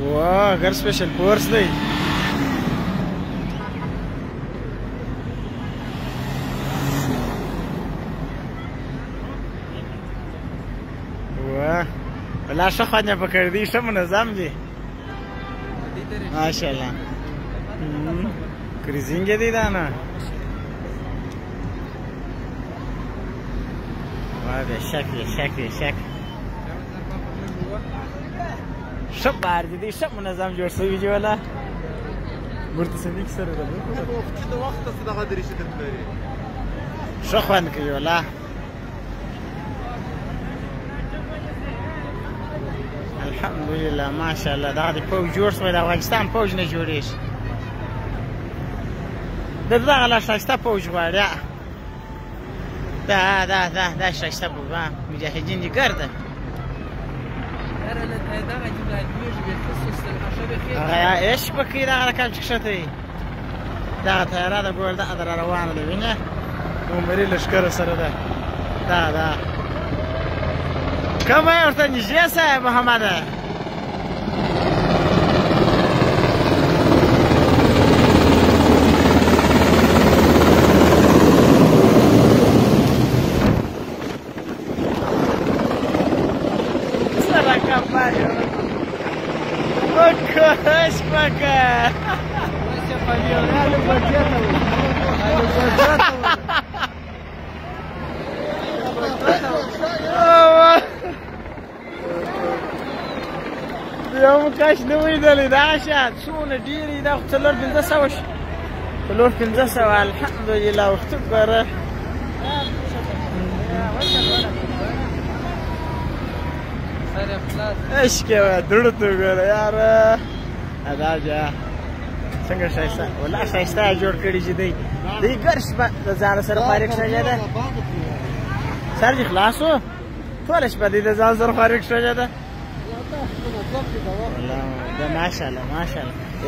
واه غیر سپیشل پورس دی واه بلا ښه خوند یې پکړ دی ښه منظم دی ماشاءالله کریزینګ دی دا نه واه شک ښه بار دی ښه منظم جوړ شوی دی ولا ورته صدیق سره د وخت څخه دغه درې شدت لري ښه خوند کوي ولا الحمدلله ماشاءالله دا د پوج جوړ شوی د افغانستان پوج نه جوړیږي دغه لا ښایسته پوج غواړي دا ښایسته پوج مجاهدین دي ګرده هغه ايش بکې دا رقم چې ښته دی دا تیاره د ګول دا در روانه ده وینه عمرې لښکر سره ده دا کومه ورته نږدې سه محمد Пока! Вася побил, Аля Бакетова. يوم كاش نوي دلي داشات شو نديري دا تلور بنزسا وش تلور بنزسا والحمد لله واختبره ايش كيف درتو غير يار ادا جا څنګه شایسته ولا شایسته جوړ کړی چې دی ګرش په ځان سره فارق شوی دی سر خلاصو ټول شپه دی د ځان سره فارق شوی دی والله دا ماشاءالله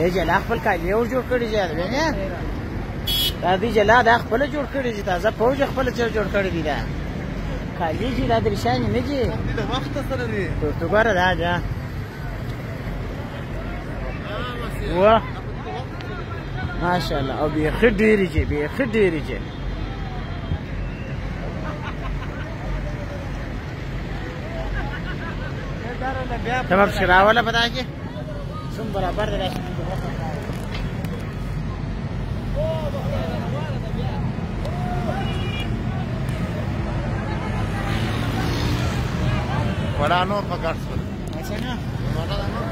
ای جلا خپل کالی او جوړ کړی دی نه دا دی جلا دا خپل جوړ کړی دی تازه فوج خپل جوړ کړی دی دا کالی جی دا درشان نه جی د وخت سره دی تو ګوره دا جا واه ماشاءالله او بیخي ډېرې جي تمام چې راوله په دا کې څوم برابر دی ولا نور په ګرځول څنګه